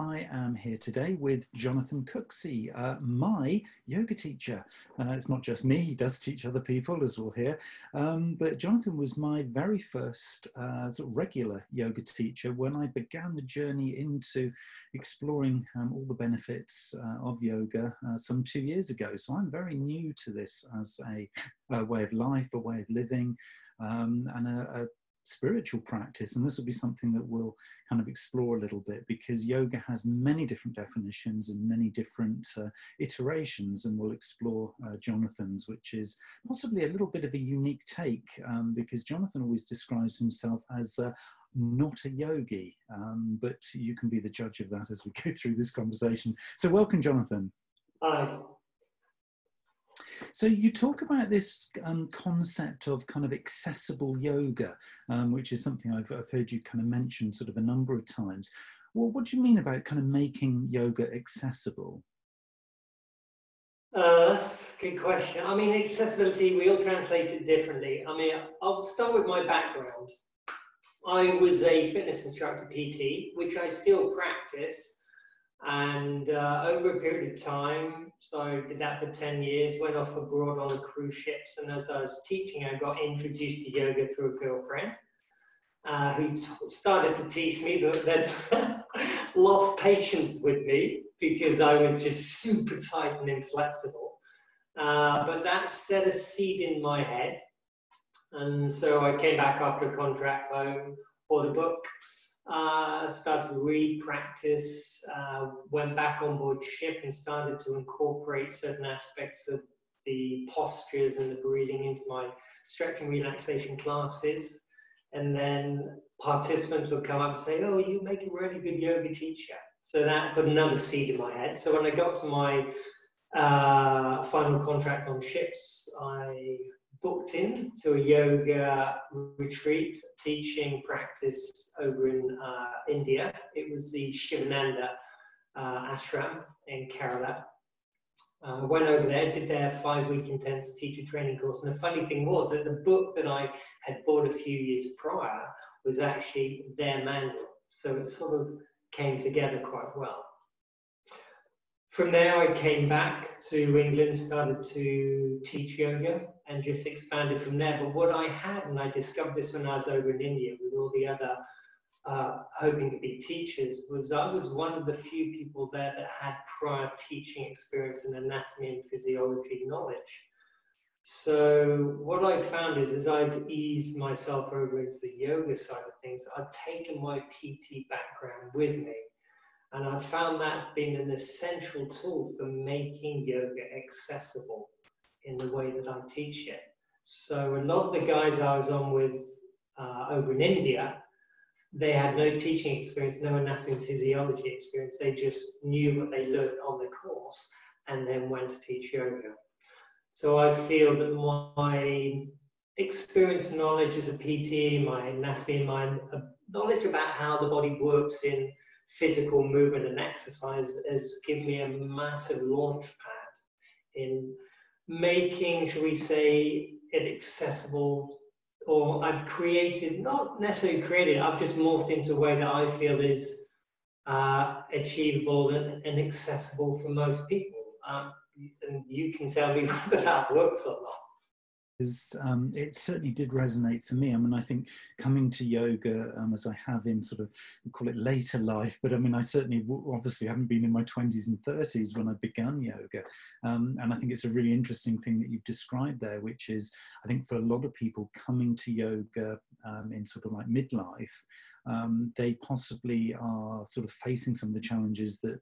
I am here today with Jonathan Cooksey, my yoga teacher. It's not just me, he does teach other people, as we'll hear. But Jonathan was my very first sort of regular yoga teacher when I began the journey into exploring all the benefits of yoga some 2 years ago. So I'm very new to this as a way of life, a way of living, and a spiritual practice. And this will be something that we'll kind of explore a little bit, because yoga has many different definitions and many different iterations, and we'll explore Jonathan's, which is possibly a little bit of a unique take, because Jonathan always describes himself as not a yogi, but you can be the judge of that as we go through this conversation. So welcome, Jonathan. Hi. So you talk about this concept of kind of accessible yoga, which is something I've heard you kind of mention sort of a number of times. Well, what do you mean about kind of making yoga accessible? That's a good question. I mean, accessibility, we all translate it differently. I mean, I'll start with my background. I was a fitness instructor, PT, which I still practice. And over a period of time, so I did that for 10 years, went off abroad on the cruise ships. And as I was teaching, I got introduced to yoga through a girlfriend who started to teach me, but then lost patience with me because I was just super tight and inflexible. But that set a seed in my head. And so I came back after a contract home, bought a book. Started to read, practice, went back on board ship and started to incorporate certain aspects of the postures and the breathing into my stretch and relaxation classes. And then participants would come up and say, "Oh, you make a really good yoga teacher." So that put another seed in my head. So when I got to my final contract on ships, I booked in to a yoga retreat teaching practice over in India. It was the Shivananda ashram in Kerala. Went over there, did their 5-week intense teacher training course. And the funny thing was that the book that I had bought a few years prior was actually their manual. So it sort of came together quite well. From there, I came back to England, started to teach yoga, and just expanded from there. But what I had, and I discovered this when I was over in India with all the other hoping to be teachers, was I was one of the few people there that had prior teaching experience in anatomy and physiology knowledge. So what I found is, as I've eased myself over into the yoga side of things, I've taken my PT background with me. And I've found that's been an essential tool for making yoga accessible in the way that I teach it. So a lot of the guys I was on with over in India, they had no teaching experience, no anatomy and physiology experience. They just knew what they learned on the course and then went to teach yoga. So I feel that my experience and knowledge as a PT, my anatomy, my knowledge about how the body works in physical movement and exercise has given me a massive launch pad in making, shall we say, it accessible. Or I've created, not necessarily created, I've just morphed into a way that I feel is achievable and accessible for most people. And you can tell me whether that works or not. It certainly did resonate for me. I mean, I think coming to yoga as I have in sort of, we call it later life, but I mean, I certainly obviously haven't been in my 20s and 30s when I began yoga. And I think it's a really interesting thing that you've described there, which is, I think for a lot of people coming to yoga in sort of like midlife, they possibly are sort of facing some of the challenges that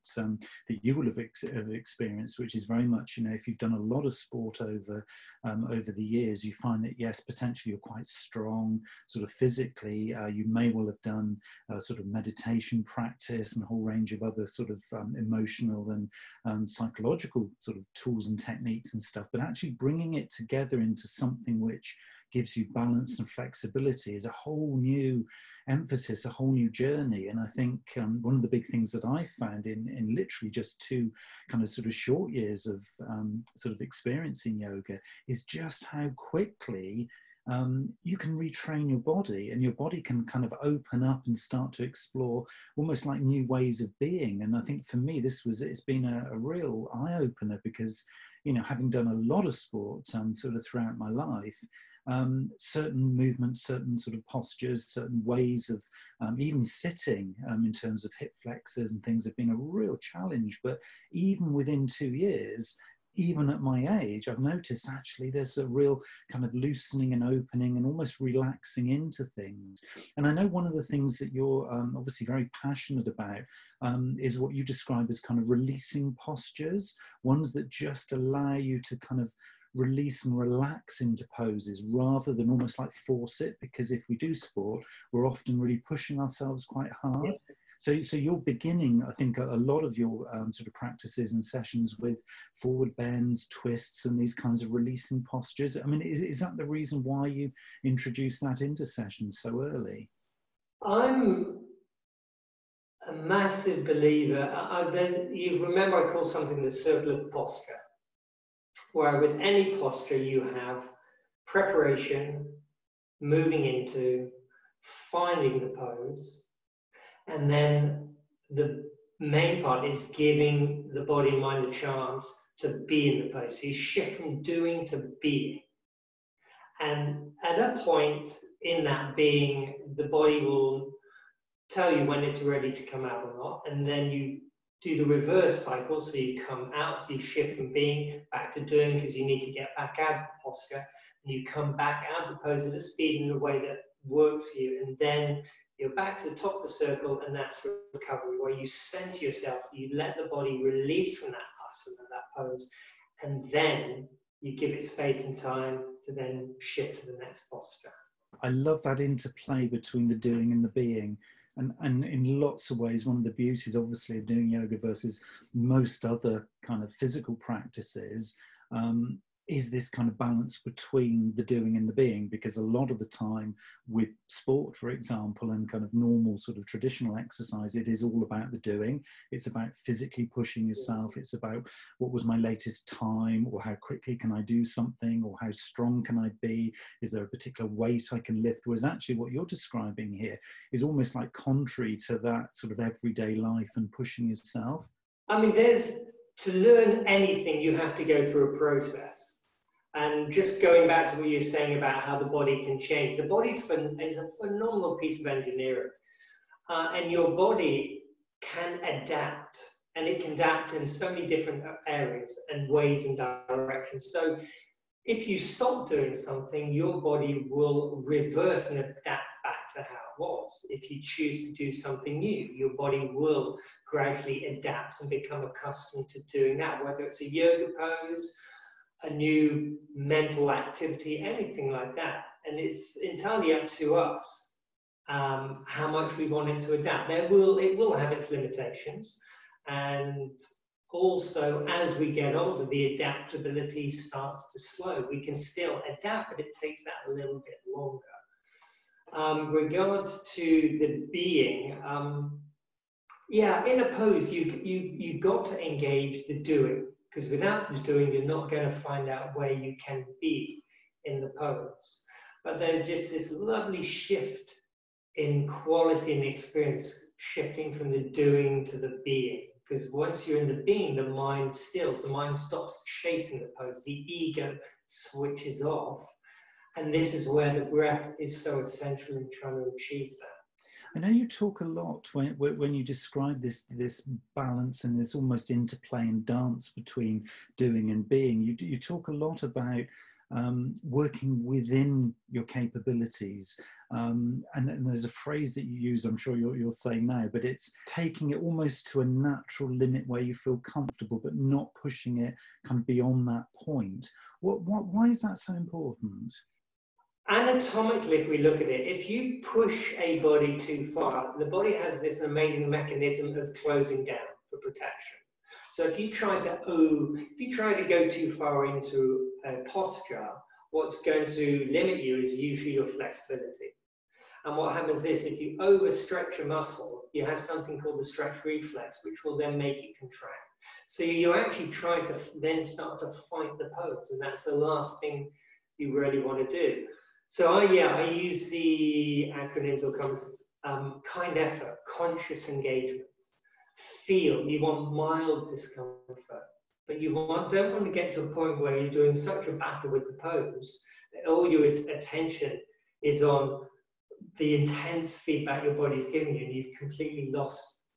that you will have experienced, which is very much, you know, if you've done a lot of sport over the years, you find that yes, potentially you're quite strong sort of physically. You may well have done sort of meditation practice and a whole range of other sort of emotional and psychological sort of tools and techniques and stuff, but actually bringing it together into something which gives you balance and flexibility is a whole new emphasis, a whole new journey. And I think one of the big things that I found in literally just 2 kind of sort of short years of sort of experiencing yoga is just how quickly you can retrain your body, and your body can kind of open up and start to explore almost like new ways of being. And I think for me, it's been a real eye-opener, because, you know, having done a lot of sport sort of throughout my life, certain movements, certain sort of postures, certain ways of even sitting in terms of hip flexors and things have been a real challenge. But even within 2 years, even at my age, I've noticed actually there's a real kind of loosening and opening and almost relaxing into things. And I know one of the things that you're obviously very passionate about is what you describe as kind of releasing postures, ones that just allow you to kind of release and relax into poses rather than almost like force it, because if we do sport, we're often really pushing ourselves quite hard. So you're beginning, I think, a lot of your sort of practices and sessions with forward bends, twists, and these kinds of releasing postures. I mean, is that the reason why you introduced that into sessions so early? I'm a massive believer. You remember I call something the circle of posture, where with any posture you have preparation, moving into, finding the pose, and then the main part is giving the body and mind a chance to be in the pose. So you shift from doing to being. And at a point in that being, the body will tell you when it's ready to come out or not. And then you do the reverse cycle. So you come out, so you shift from being back to doing, because you need to get back out of the posture. And you come back out of the pose at a speed in a way that works for you. And then you're back to the top of the circle, and that's recovery, where you center yourself, you let the body release from that asana, that pose, and then you give it space and time to then shift to the next posture. I love that interplay between the doing and the being. And in lots of ways, one of the beauties, obviously, of doing yoga versus most other kind of physical practices is this kind of balance between the doing and the being, because a lot of the time with sport, for example, and kind of normal sort of traditional exercise, it is all about the doing. It's about physically pushing yourself. It's about what was my latest time, or how quickly can I do something, or how strong can I be? Is there a particular weight I can lift? Whereas actually what you're describing here is almost like contrary to that sort of everyday life and pushing yourself. I mean, to learn anything, you have to go through a process. And just going back to what you're saying about how the body can change, the body is a phenomenal piece of engineering. And your body can adapt, and it can adapt in so many different areas and ways and directions. So if you stop doing something, your body will reverse and adapt back to how it was. If you choose to do something new, your body will gradually adapt and become accustomed to doing that, whether it's a yoga pose, a new mental activity, anything like that. And it's entirely up to us how much we want it to adapt. It will have its limitations. And also, as we get older, the adaptability starts to slow. We can still adapt, but it takes that a little bit longer. Regards to the being, yeah, in a pose, you've got to engage the doing, because without the doing, you're not going to find out where you can be in the pose. But there's just this lovely shift in quality and experience, shifting from the doing to the being. Because once you're in the being, the mind stills, the mind stops chasing the pose, the ego switches off. And this is where the breath is so essential in trying to achieve that. I know you talk a lot when you describe this balance and this almost interplay and dance between doing and being. You talk a lot about working within your capabilities. And there's a phrase that you use, I'm sure you'll say now, but it's taking it almost to a natural limit where you feel comfortable, but not pushing it kind of beyond that point. Why is that so important? Anatomically, if we look at it, if you push a body too far, the body has this amazing mechanism of closing down for protection. So if you try to go too far into a posture, what's going to limit you is usually your flexibility. And what happens is, if you overstretch a muscle, you have something called the stretch reflex, which will then make it contract. So you're actually trying to then start to fight the pose, and that's the last thing you really want to do. So I use the acronyms or comments, kind effort, conscious engagement. Feel, you want mild discomfort, but don't want to get to a point where you're doing such a battle with the pose that all your attention is on the intense feedback your body's giving you, and you've completely lost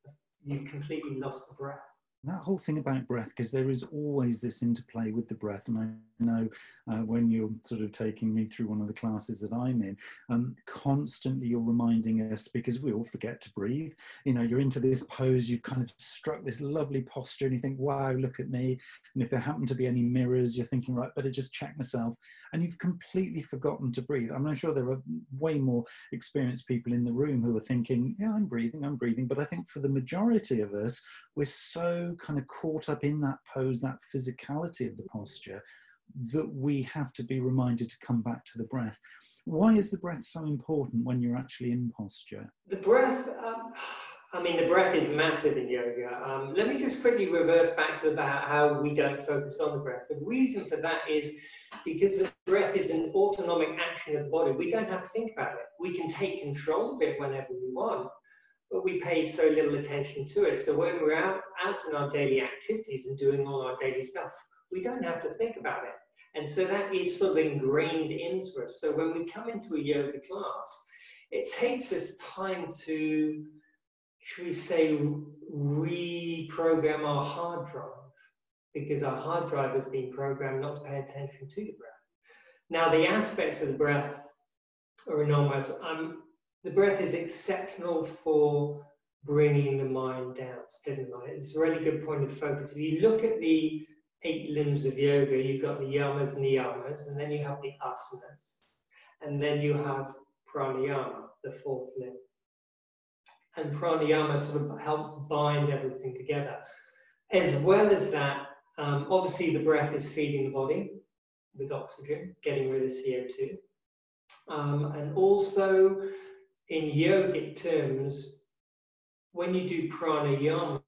the breath. That whole thing about breath, because there is always this interplay with the breath, and I know when you're sort of taking me through one of the classes that I'm in, constantly you're reminding us, because we all forget to breathe. You know, you're into this pose, you've kind of struck this lovely posture, and you think, wow, look at me. And if there happen to be any mirrors, you're thinking, right, better just check myself. And you've completely forgotten to breathe. I'm sure there are way more experienced people in the room who are thinking, yeah, I'm breathing. But I think for the majority of us, we're so kind of caught up in that pose, that physicality of the posture, that we have to be reminded to come back to the breath. Why is the breath so important when you're actually in posture? The breath, the breath is massive in yoga. Let me just quickly reverse back to about how we don't focus on the breath. The reason for that is because the breath is an autonomic action of the body. We don't have to think about it. We can take control of it whenever we want, but we pay so little attention to it. So when we're out in our daily activities and doing all our daily stuff, we don't have to think about it. And so that is sort of ingrained into us. So when we come into a yoga class, it takes us time to, should we say, reprogram our hard drive, because our hard drive has been programmed not to pay attention to the breath. Now, the aspects of the breath are enormous. The breath is exceptional for bringing the mind down, steady the mind. It's a really good point of focus. If you look at the 8 limbs of yoga, you've got the yamas and niyamas, and then you have the asanas, and then you have pranayama, the 4th limb. And pranayama sort of helps bind everything together. As well as that, obviously the breath is feeding the body with oxygen, getting rid of CO2. And also, in yogic terms, when you do pranayama,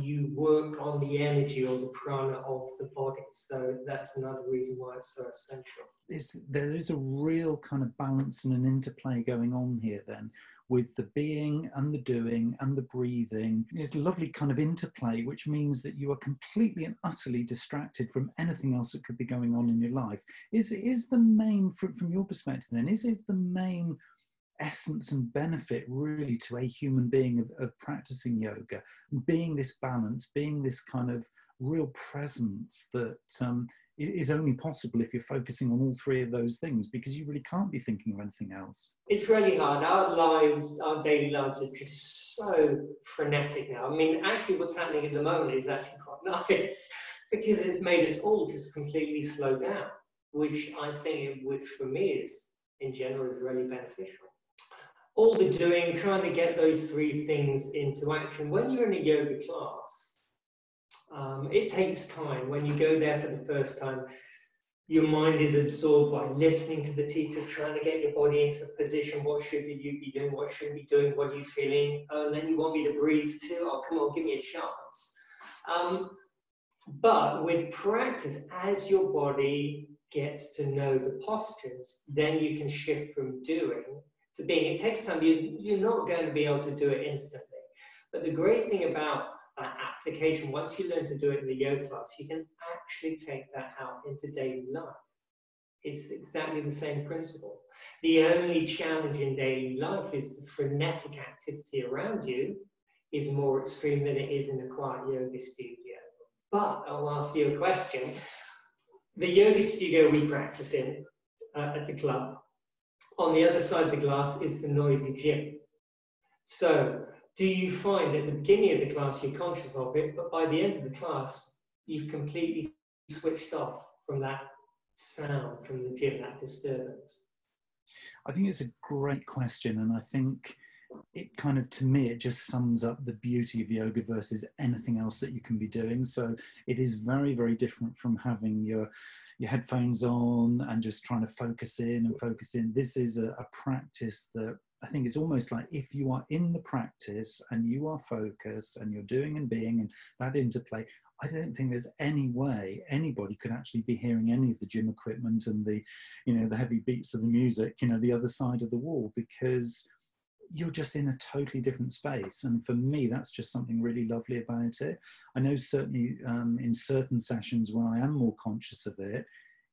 you work on the energy or the prana of the body. So that's another reason why it's so essential. There is a real kind of balance and an interplay going on here then, with the being and the doing and the breathing. It's a lovely kind of interplay, which means that you are completely and utterly distracted from anything else that could be going on in your life. Is the main, from your perspective then, is the main essence and benefit really to a human being of practicing yoga, being this balance, being this kind of real presence that is only possible if you're focusing on all 3 of those things, because you really can't be thinking of anything else. It's really hard. Our daily lives are just so frenetic now. I mean, actually what's happening at the moment is actually quite nice, because it's made us all just completely slow down, which for me is, in general, is really beneficial. All the doing, trying to get those 3 things into action. When you're in a yoga class, it takes time. When you go there for the first time, your mind is absorbed by listening to the teacher, trying to get your body into the position. What should you be doing? What should you be doing? What are you feeling? Oh, and then you want me to breathe too? Oh, come on, give me a chance. But with practice, as your body gets to know the postures, then you can shift from doing to being. It takes time. You're not going to be able to do it instantly. But the great thing about that application, once you learn to do it in the yoga class, you can actually take that out into daily life. It's exactly the same principle. The only challenge in daily life is the frenetic activity around you is more extreme than it is in a quiet yoga studio. But I'll ask you a question. The yoga studio we practice in at the club, on the other side of the glass is the noisy gym. So do you find at the beginning of the class you're conscious of it, but by the end of the class, you've completely switched off from that sound from the gym, that disturbance? I think it's a great question, and I think it kind of, to me, it just sums up the beauty of yoga versus anything else that you can be doing. So it is very, very different from having your headphones on and just trying to focus in. This is a practice that I think it's almost like if you are in the practice and you are focused and you're doing and being and that interplay, I don't think there's any way anybody could actually be hearing any of the gym equipment and the, you know, the heavy beats of the music, you know, the other side of the wall, because you're just in a totally different space. And for me, that's just something really lovely about it. I know certainly in certain sessions when I am more conscious of it,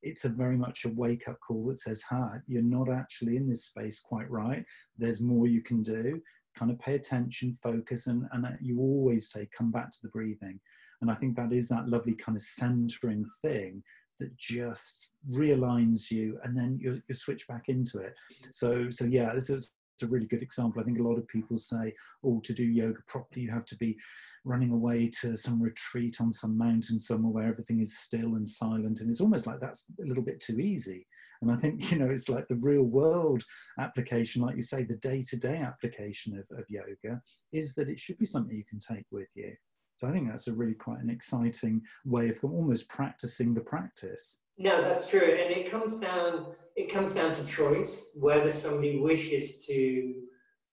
it's a very much a wake-up call that says, you're not actually in this space quite right. There's more you can do. Kind of pay attention, focus, and you always say, come back to the breathing. And I think that is that lovely kind of centering thing that just realigns you, and then you switch back into it. So yeah, this is a really good example. I think a lot of people say, oh, to do yoga properly, you have to be running away to some retreat on some mountain somewhere where everything is still and silent. And it's almost like that's a little bit too easy. And I think, you know, it's like the real world application, like you say, the day-to-day application of yoga is that it should be something you can take with you. So I think that's a really quite an exciting way of almost practicing the practice. No, that's true. And it comes down to choice, whether somebody wishes to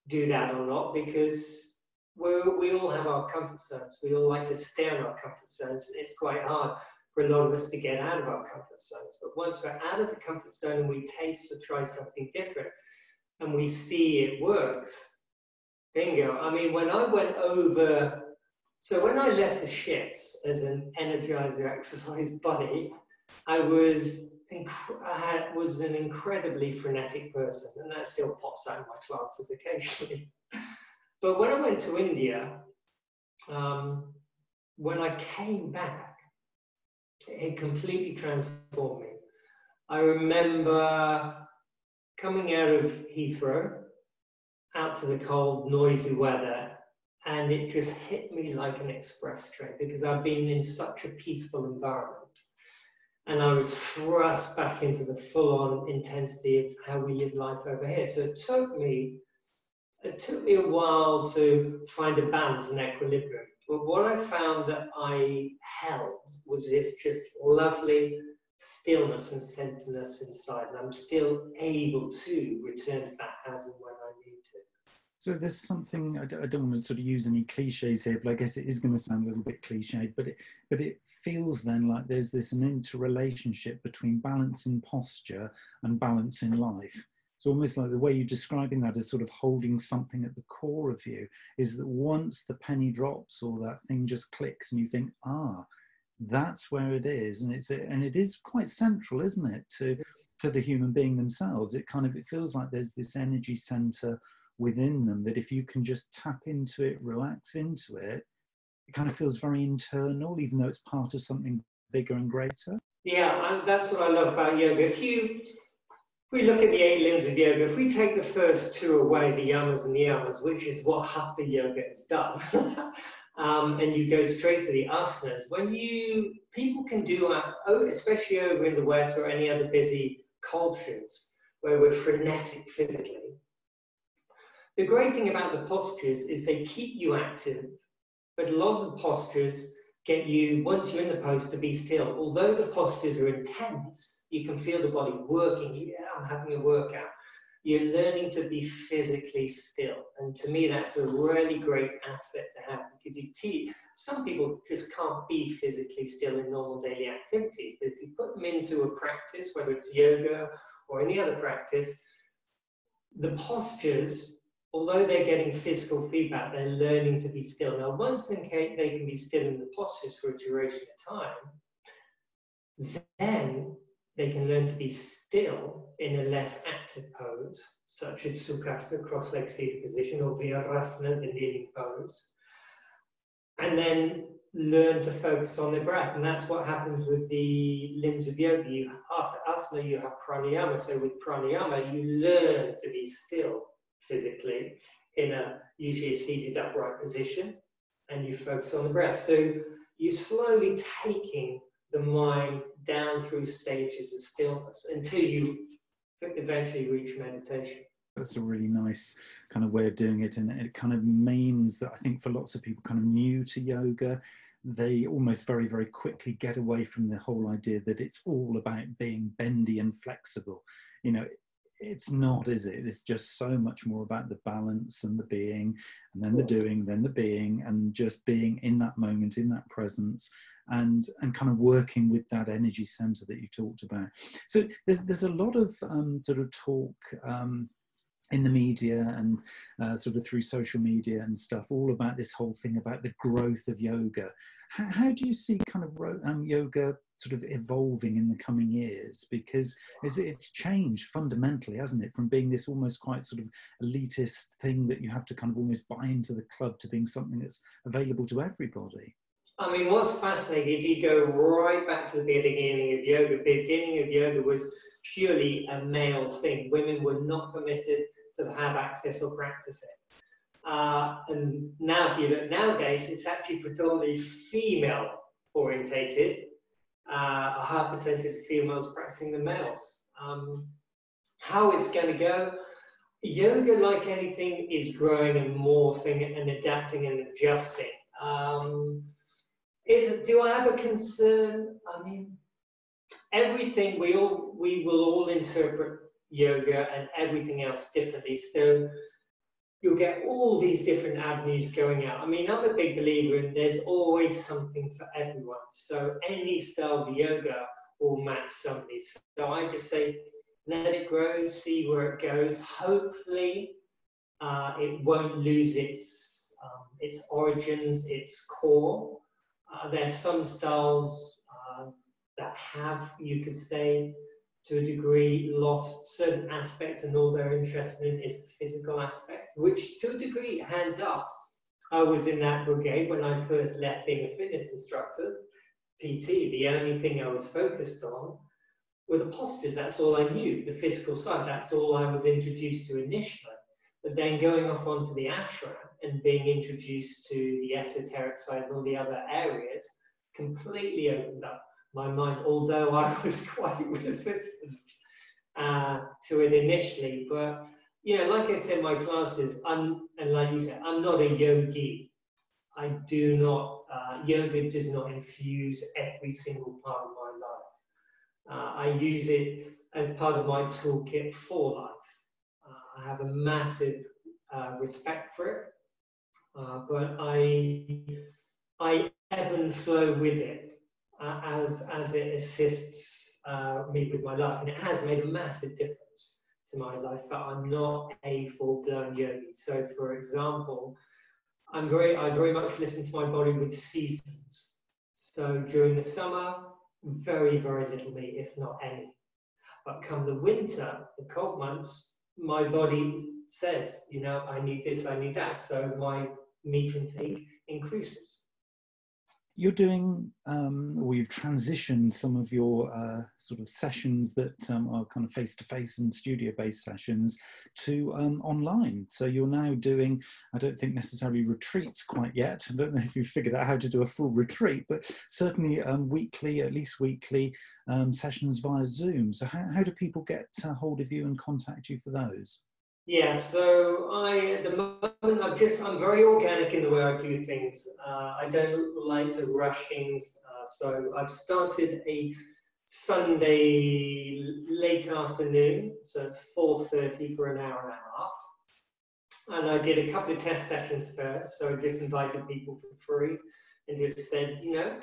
do that or not, because we all have our comfort zones. We all like to stay in our comfort zones. It's quite hard for a lot of us to get out of our comfort zones. But once we're out of the comfort zone and we taste or try something different and we see it works, bingo. I mean, when I went over, so when I left the shits as an energizer exercise buddy, I was an incredibly frenetic person, and that still pops out in my classes occasionally. But when I went to India, when I came back, it completely transformed me. I remember coming out of Heathrow, out to the cold, noisy weather, and it just hit me like an express train, because I've been in such a peaceful environment. And I was thrust back into the full-on intensity of how we live life over here. So it took me a while to find a balance and equilibrium. But what I found that I held was this just lovely stillness and centeredness inside. And I'm still able to return to that as and when I need to. So there's something, I don't want to sort of use any cliches here, but I guess it is going to sound a little bit cliched, but it feels then like there's an interrelationship between balance in posture and balance in life. It's almost like the way you're describing that as sort of holding something at the core of you is that once the penny drops or that thing just clicks and you think, that's where it is. And it is quite central, isn't it, to the human being themselves. It feels like there's this energy center within them that if you can just tap into it, relax into it, it kind of feels very internal, even though it's part of something bigger and greater. Yeah, that's what I love about yoga. If we look at the 8 limbs of yoga, if we take the first 2 away, the yamas and the yamas, which is what hatha yoga has done, and you go straight to the asanas, people can do, especially over in the West or any other busy cultures where we're frenetic physically, the great thing about the postures is they keep you active, but a lot of the postures get you, once you're in the pose, to be still. Although the postures are intense, you can feel the body working. Yeah, I'm having a workout. You're learning to be physically still. And to me, that's a really great asset to have, because some people just can't be physically still in normal daily activity. But if you put them into a practice, whether it's yoga or any other practice, the postures, although they're getting physical feedback, they're learning to be still. Now, once they can be still in the postures for a duration of time, then they can learn to be still in a less active pose, such as Sukhasana, cross-leg seated position, or Virasana, the kneeling pose, and then learn to focus on the breath. And that's what happens with the limbs of yoga. After asana, you have pranayama. So with pranayama, you learn to be still physically in usually a seated upright position, and you focus on the breath. So you're slowly taking the mind down through stages of stillness until you eventually reach meditation. That's a really nice kind of way of doing it, and it kind of means that I think for lots of people kind of new to yoga, they almost very, very quickly get away from the whole idea that it's all about being bendy and flexible. You know, it's not, is it? It's just so much more about the balance and the being, and then the doing, then the being, and just being in that moment, in that presence, and kind of working with that energy center that you talked about. So there's a lot of sort of talk in the media and sort of through social media and stuff, all about this whole thing about the growth of yoga. How do you see kind of yoga sort of evolving in the coming years? Because it's changed fundamentally, hasn't it? From being this almost quite sort of elitist thing that you have to kind of almost buy into the club to being something that's available to everybody. I mean, what's fascinating, if you go right back to the beginning of yoga was purely a male thing. Women were not permitted to have access or practice it. And now, if you look nowadays, it's actually predominantly female orientated. A high percentage of females practicing than males. How it's going to go? Yoga, like anything, is growing and morphing and adapting and adjusting. Do I have a concern? I mean, everything, we will all interpret yoga and everything else differently. So you'll get all these different avenues going out. I mean, I'm a big believer in there's always something for everyone. So any style of yoga will match somebody. So I just say, let it grow, see where it goes. Hopefully, it won't lose its origins, its core. There's some styles that have, you could say, to a degree, lost certain aspects, and all they're interested in is the physical aspect, which to a degree, hands up, I was in that brigade when I first left being a fitness instructor, PT. The only thing I was focused on were the postures. That's all I knew, the physical side. That's all I was introduced to initially. But then going off onto the ashram and being introduced to the esoteric side and all the other areas completely opened up my mind, although I was quite resistant to it initially. But, you know, like I said, my classes, and like you said, I'm not a yogi. I do not, yoga does not infuse every single part of my life. I use it as part of my toolkit for life. I have a massive respect for it, but I ebb and flow with it. As it assists me with my life, and it has made a massive difference to my life, but I'm not a full-blown yogi. So, for example, I very much listen to my body with seasons. So during the summer, very, very little meat, if not any. But come the winter, the cold months, my body says, you know, I need this, I need that. So my meat intake increases. You're doing, or you've transitioned some of your sort of sessions that are kind of face-to-face and studio-based sessions to online. So you're now doing, I don't think necessarily retreats quite yet. I don't know if you've figured out how to do a full retreat, but certainly weekly, at least weekly sessions via Zoom. So how do people get hold of you and contact you for those? Yeah, so at the moment, I'm very organic in the way I do things. I don't like to rush things. So I've started a Sunday late afternoon, so it's 4:30 for an hour and a half. And I did a couple of test sessions first, so I just invited people for free and just said, you know,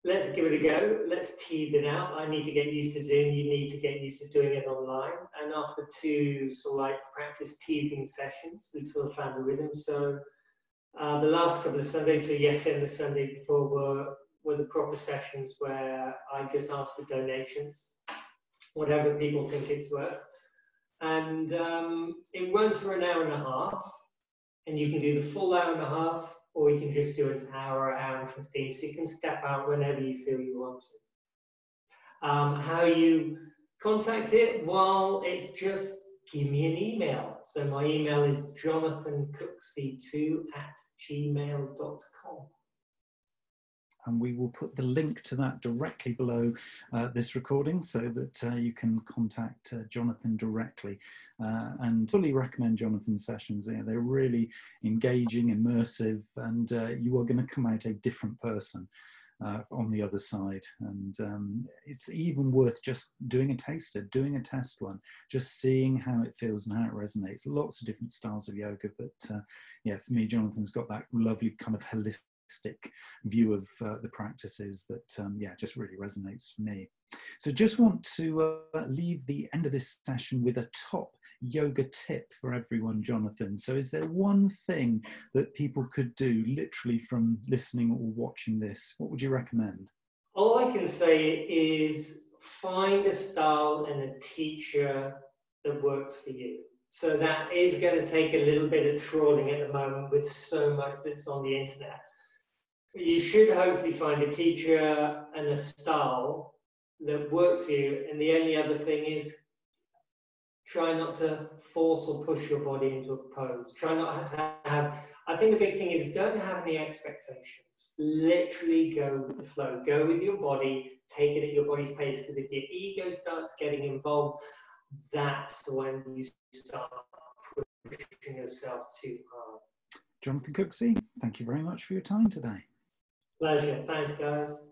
let's give it a go. Let's tease it out. I need to get used to Zoom. You need to get used to doing it online. And after two sort of like practice teething sessions, we sort of found the rhythm. So the last couple of Sundays, so yesterday and the Sunday before, were the proper sessions where I just asked for donations, whatever people think it's worth. And it runs for an hour and a half, and you can do the full hour and a half, or you can just do an hour, hour and 15, so you can step out whenever you feel you want to. How you contact it? Well, it's just give me an email. So my email is jonathancooksey2@gmail.com. And we will put the link to that directly below this recording so that you can contact Jonathan directly. And fully recommend Jonathan's sessions. They're really engaging, immersive, and you are going to come out a different person. on the other side. And it's even worth just doing a taster, doing a test one, just seeing how it feels and how it resonates. Lots of different styles of yoga, but yeah, for me, Jonathan's got that lovely kind of holistic view of the practices that yeah, just really resonates for me. So just want to leave the end of this session with a top yoga tip for everyone, Jonathan. So is there one thing that people could do literally from listening or watching this? What would you recommend? All I can say is find a style and a teacher that works for you. So that is going to take a little bit of trawling at the moment with so much that's on the internet. You should hopefully find a teacher and a style that works for you. And the only other thing is try not to force or push your body into a pose. Try not to have, I think the big thing is don't have any expectations. Literally go with the flow. Go with your body, take it at your body's pace, because if your ego starts getting involved, that's when you start pushing yourself too hard. Jonathan Cooksey, thank you very much for your time today. Pleasure. Thanks, guys.